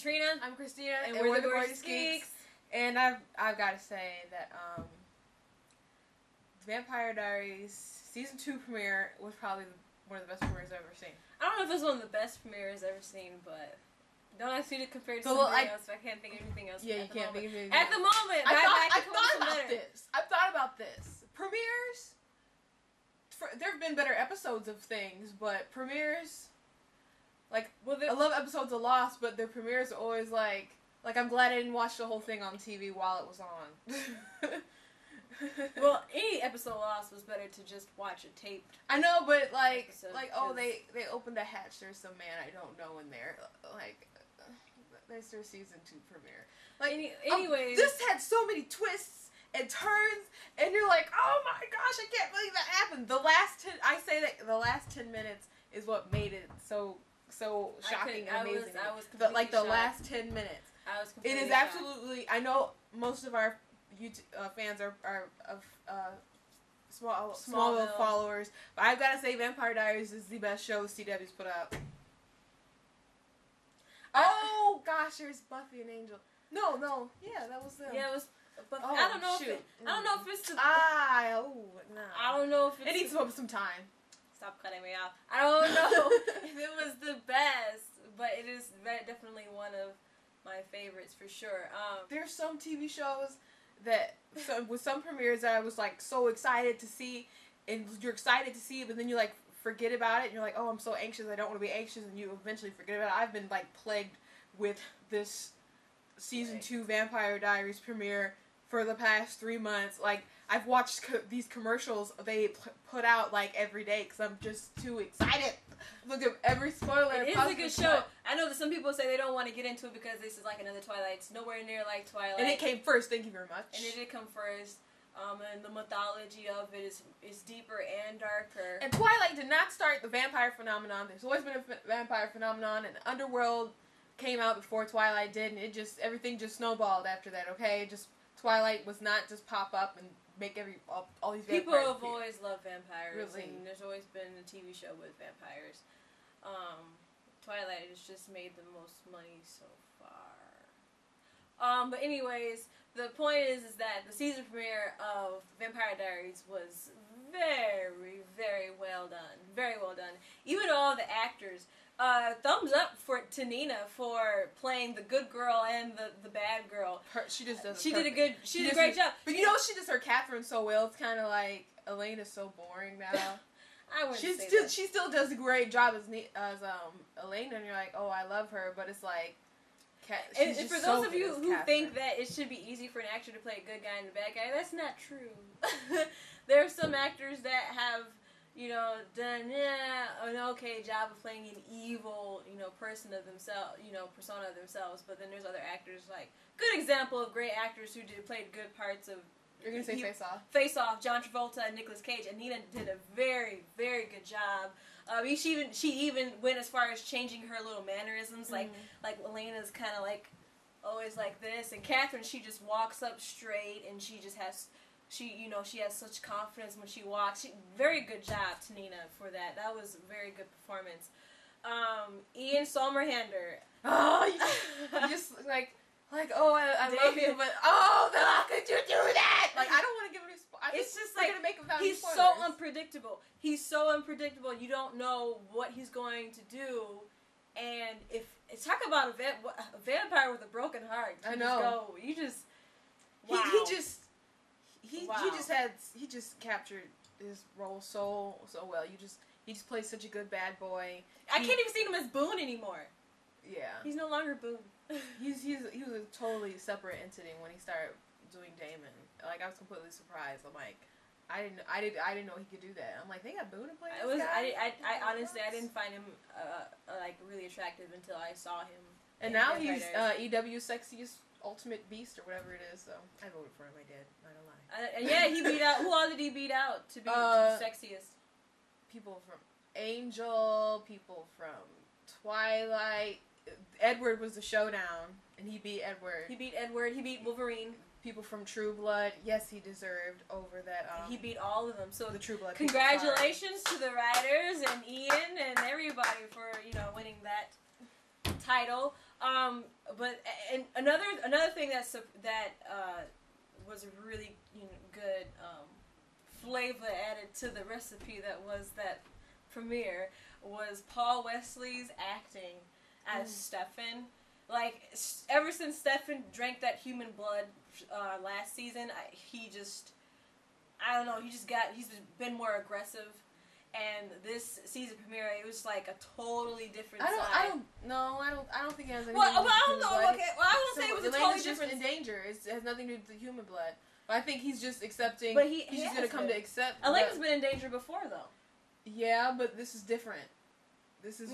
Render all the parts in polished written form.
Katrina. I'm Christina, and we're the Gorgeous Geeks. And I've got to say that Vampire Diaries season 2 premiere was probably one of the best premieres I've ever seen. I don't know if it's one of the best premieres I've ever seen, but don't ask me to compare it to something else. I can't think of anything else. Yeah, you can't think of anything. At the moment, I thought about this. Premieres. There have been better episodes of things, but premieres, like, I love episodes of Lost, but their premieres are always like I'm glad I didn't watch the whole thing on TV while it was on. Well, any episode of Lost was better to just watch it taped. I know, but they opened a hatch. There's some man I don't know in there. Like, there's their season 2 premiere. Like, anyways, this had so many twists and turns, and you're like, oh my gosh, I can't believe that happened. The last 10 minutes is what made it so shocking and amazing. I was completely the last 10 minutes. I was completely It is absolutely. I know most of our YouTube fans are of Smallville followers, but I've got to say, Vampire Diaries is the best show CW's put out. Oh gosh, there's Buffy and Angel. No, yeah, that was them. Yeah, it was. But oh, I don't know. Shoot. I don't know if it's. I don't know if it needs some time. Stop cutting me off. I don't know if it was the best, but it is definitely one of my favorites for sure. There's some TV shows that with some premieres that I was like so excited to see, and you're excited to see it, but then you like forget about it, and you're like, oh, I'm so anxious, I don't want to be anxious, and you eventually forget about it. I've been like plagued with this season 2 Vampire Diaries premiere for the past 3 months. Like, I've watched these commercials they put out like every day because I'm just too excited. Look at every spoiler. It is a good show. I know that some people say they don't want to get into it because this is like another Twilight. It's nowhere near like Twilight. And it came first. Thank you very much. And it did come first. And the mythology of it is deeper and darker. And Twilight did not start the vampire phenomenon. There's always been a vampire phenomenon, and Underworld came out before Twilight did, and everything just snowballed after that. Okay, Twilight was not just pop up and make all these vampires. People have always loved vampires, really? And there's always been a TV show with vampires. Twilight has just made the most money so far. But anyways, the point is that the season premiere of Vampire Diaries was very, very well done. Very well done. Even all the actors. Thumbs up to Nina for playing the good girl and the bad girl. She just does. She did a great job. But she does her Catherine so well. It's kind of like Elena's so boring now. I wouldn't say that. She still does a great job as Elena, and you're like, oh, I love her. But it's like, and for those of you who think that it should be easy for an actor to play a good guy and a bad guy, that's not true. There are some actors that have, done an okay job of playing an evil, persona of themselves. But then there's other actors, like, good example of great actors who played good parts of. You're gonna say Face Off. Face Off, John Travolta and Nicolas Cage, and Nina did a very, very good job. She even went as far as changing her little mannerisms, like Elena's kind of like always like this, and Catherine, she just walks up straight, and she just has. She has such confidence when she walks. Very good job to Nina for that. That was a very good performance. Ian Somerhalder. Oh, you just oh, I love you, but oh, how could you do that? Like, I don't want to give any spoilers. It's just like, he's so unpredictable. He's so unpredictable. You don't know what he's going to do. And talk about a vampire with a broken heart. I know. Wow. He just captured his role so well. He just plays such a good bad boy. I can't even see him as Boone anymore. Yeah. He's no longer Boone. He was a totally separate entity when he started doing Damon. Like, I was completely surprised. I'm like, I didn't know he could do that. I'm like, they got Boone to play this guy? I honestly didn't find him like really attractive until I saw him. And now he's EW's sexiest ultimate beast or whatever it is. So I voted for him. I did. Not gonna lie. Yeah, he beat out. Who all did he beat out to be sexiest? People from Angel. People from Twilight. Edward was the showdown, and he beat Edward. He beat Edward. He beat Wolverine. People from True Blood. Yes, he deserved over that. He beat all of them. So the True Blood. Congratulations to the writers and Ian and everybody for winning that title. But and another thing that was a really good flavor added to the recipe that was that premiere was Paul Wesley's acting as Stefan. Like, ever since Stefan drank that human blood last season, I don't know, he's been more aggressive. And this season premiere, it was like a totally different side. I don't think it has anything well, to do with I don't human know. blood. Okay, well, I won't say it was a totally just different. in danger. It has nothing to do with the human blood. But I think he's just accepting. But he's just gonna come to accept. Elena's been in danger before, though. Yeah, but this is different. This is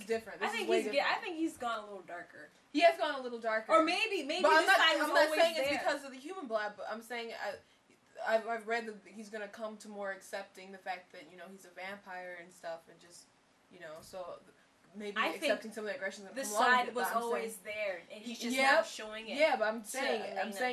different. I think he's gone a little darker. He has gone a little darker. Or maybe but this side was I'm not always saying there. it's because of the human blood, but I'm saying I've read that he's gonna come to more accepting the fact that he's a vampire and stuff, and just so maybe accepting some of the aggression that this come along with side it, was always there, and he's just now showing it. Yeah, but I'm saying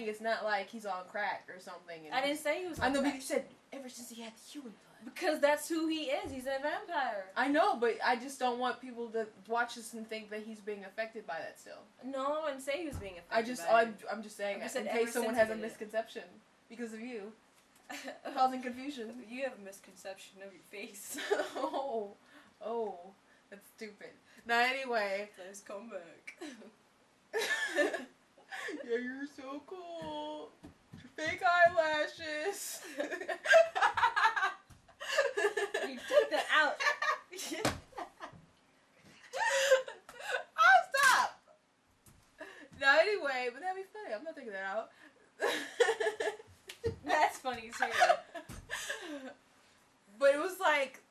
it's not like he's on crack or something. And I didn't say he was. I know, but you said ever since he had the human blood. Because that's who he is. He's a vampire. I know, but I just don't want people to watch this and think that he's being affected by that still. No, I didn't say he was being affected by it. I'm just saying, in case someone has a misconception because of you. Causing confusion. You have a misconception of your face. oh, that's stupid. Now, anyway. Let's come back. Yeah, you're so cool. Your fake eyelashes. You took that out. Oh, stop. Now, anyway, but that'd be funny. I'm not taking that out. That's funny too. But it was like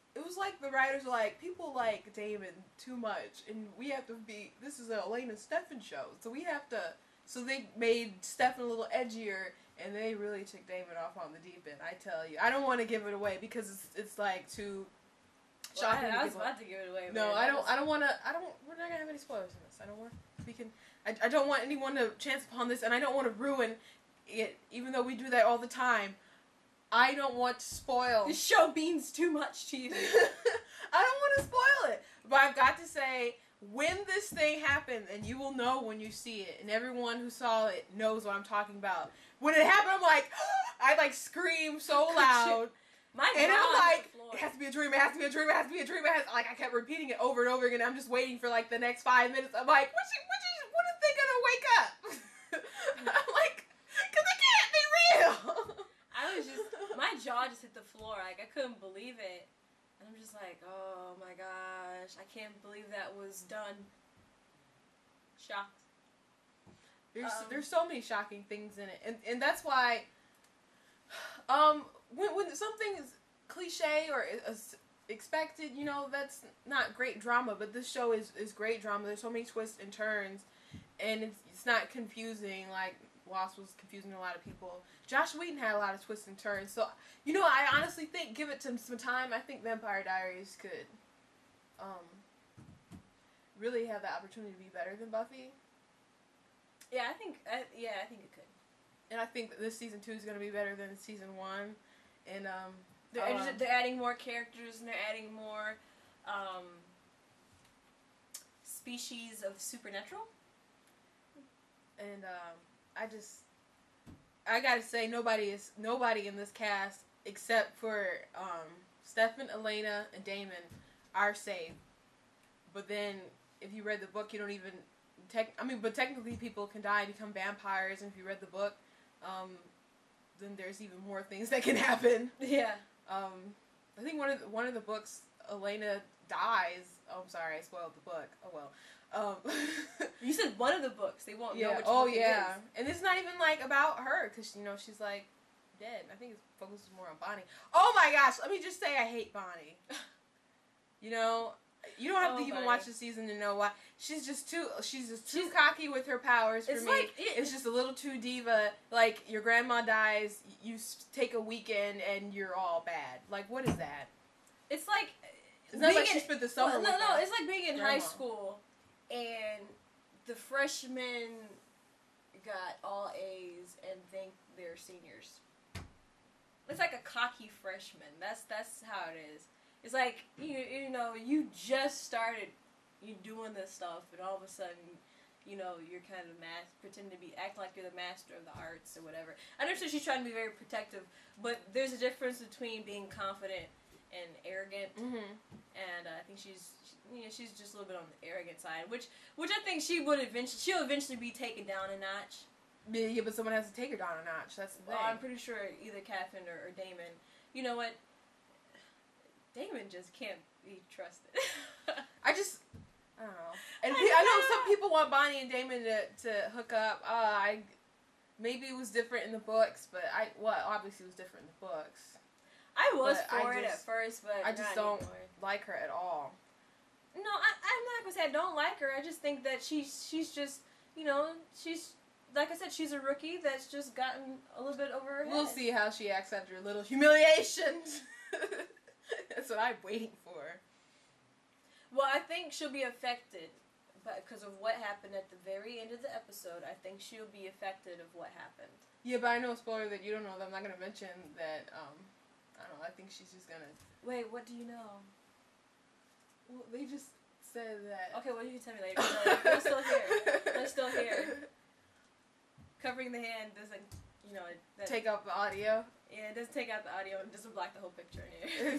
the writers were like, people like Damon too much, and we have to be. This is an Elena Stefan show, so we have to. So they made Stefan a little edgier, and they really took Damon off on the deep end. I tell you, I don't want to give it away because it's like too shocking. I was about to give it away. No, I don't want to. We're not gonna have any spoilers in this. I don't want. We can. I don't want anyone to chance upon this, and I don't want to ruin it, even though we do that all the time. I don't want to spoil. This show means too much to you. I don't want to spoil it. But I've got to say, when this thing happened, and you will know when you see it, and everyone who saw it knows what I'm talking about. When it happened, I'm like, I like scream so loud. And I'm like, it has to be a dream, it has to be a dream, it has to be a dream. Like, I kept repeating it over and over again. I'm just waiting for like the next 5 minutes. I'm like, when are they gonna wake up? I'm like, because it can't be real. My jaw just hit the floor. Like, I couldn't believe it. And I'm just like, oh my gosh, I can't believe that was done. Shocked. There's so many shocking things in it, and that's why when something is cliche or is expected, that's not great drama. But this show is great drama. There's so many twists and turns, and it's not confusing like Lost was confusing a lot of people. Joss Whedon had a lot of twists and turns. So, I honestly think, give it some time, I think Vampire Diaries could really have the opportunity to be better than Buffy. Yeah, I think it could. And I think that this season 2 is going to be better than season 1. And they're adding more characters, and they're adding more species of supernatural. And I gotta say, nobody in this cast except for Stefan, Elena, and Damon are safe. But then, if you read the book, you don't even but technically people can die and become vampires, and if you read the book, then there's even more things that can happen. Yeah. I think one of the books, Elena dies. Oh, I'm sorry, I spoiled the book. Oh well. You said one of the books. They won't know which book it is. And it's not even like about her, because she's like dead. I think it focuses more on Bonnie. Oh my gosh, let me just say I hate Bonnie. You don't have to even watch the season to know why. She's just too cocky with her powers for me. It's just a little too diva. Like, your grandma dies, you take a weekend and you're all bad. Like, what is that? It's like it's not like she spent the summer. No, it's like being in high school and the freshmen got all A's and think they're seniors. It's like a cocky freshman. That's how it is. It's like, you just started doing this stuff, and all of a sudden you know, you're kind of pretend to be, act like you're the master of the arts or whatever. I understand she's trying to be very protective, but there's a difference between being confident and arrogant. And I think she's just a little bit on the arrogant side, which I think she'll eventually be taken down a notch. Yeah, but someone has to take her down a notch. That's the thing. Well, I'm pretty sure either Catherine or Damon. You know what? Damon just can't be trusted. I don't know. And I know some people want Bonnie and Damon to hook up. Maybe it was different in the books, but obviously it was different in the books. I was for it at first, but I just don't like her at all. No, I'm not gonna say I don't like her. I just think that she's just, you know, she's, like I said, she's a rookie that's just gotten a little bit over her head. We'll see how she acts after a little humiliation. That's what I'm waiting for. Well, I think she'll be affected because of what happened at the very end of the episode. I think she'll be affected of what happened. Yeah, but I know a spoiler that you don't know that I'm not going to mention that, I don't know, I think she's just going to... Wait, what do you know? Well, they just said that... Okay, well, you can tell me later. We're still here. We're still here. Covering the hand doesn't, you know... take out the audio? Yeah, it doesn't take out the audio. It doesn't block the whole picture in here.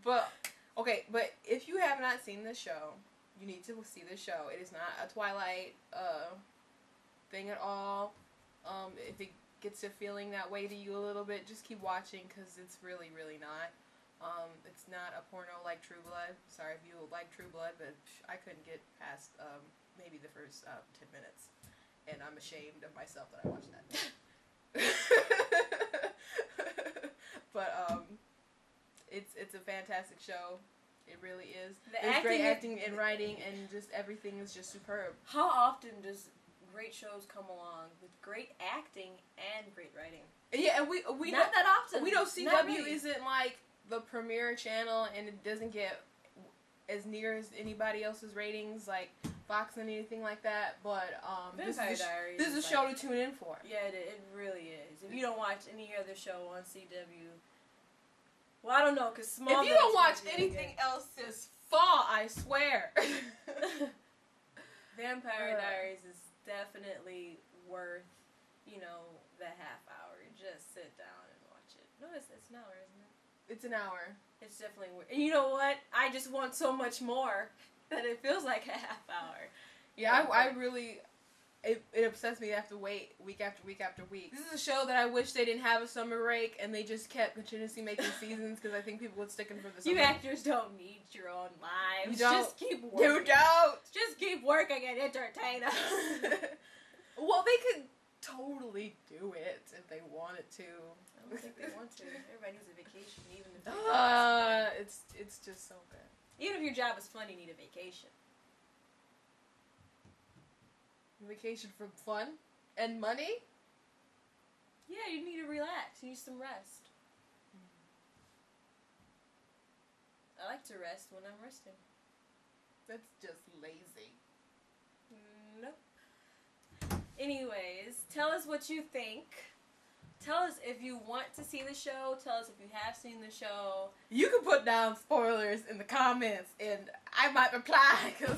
But... Okay, but if you have not seen this show, you need to see this show. It is not a Twilight thing at all. If it gets to feeling that way to you a little bit, just keep watching because it's really, really not. It's not a porno like True Blood. Sorry if you like True Blood, but I couldn't get past maybe the first 10 minutes. And I'm ashamed of myself that I watched that. But it's a fantastic show. It really is. There's great acting and writing, and just everything is just superb. How often does great shows come along with great acting and great writing? Yeah, and we not that often. We know CW really isn't like the premier channel, and it doesn't get as near as anybody else's ratings, like Fox and anything like that. But this is a show to tune in for. Yeah, it really is. If you don't watch any other show on CW. Well, I don't know, because Smallville... If you don't watch anything else this fall, I swear. Vampire Diaries is definitely worth, you know, the half hour. Just sit down and watch it. No, it's an hour, isn't it? It's an hour. It's definitely worth it. And you know what? I just want so much more that it feels like a half hour. Yeah, I really... It upsets me to have to wait week after week after week. This is a show that I wish they didn't have a summer break and they just kept continuously making seasons because I think people would stick in for the summer. You actors don't need your own lives. You don't. Just keep working. You don't. Just keep working and entertain us. Well, they could totally do it if they wanted to. I don't think they want to. Everybody needs a vacation, even if it's just so good. Even if your job is fun, you need a vacation. Vacation from fun and money? Yeah, you need to relax. You need some rest. I like to rest when I'm resting. That's just lazy. Nope. Anyways, tell us what you think. Tell us if you want to see the show. Tell us if you have seen the show. You can put down spoilers in the comments, and I might reply, because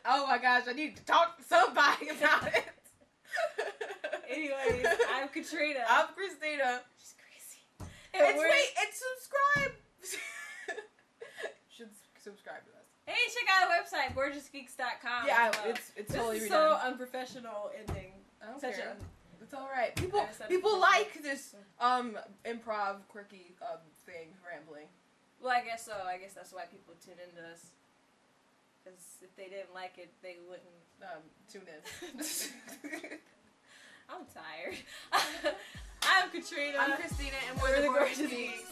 oh my gosh, I need to talk to somebody about it. Anyways, I'm Katrina. I'm Christina. She's crazy. And subscribe. Should subscribe to us. Hey, check out our website, gorgeousgeeks.com. Yeah, it's totally redone. So unprofessional ending. I don't care. It's alright. People like this improv quirky thing, rambling. Well, I guess so. I guess that's why people tune into us. Because if they didn't like it, they wouldn't tune in. I'm tired. I'm Katrina. I'm Christina, and we're the Gorgeous Geeks.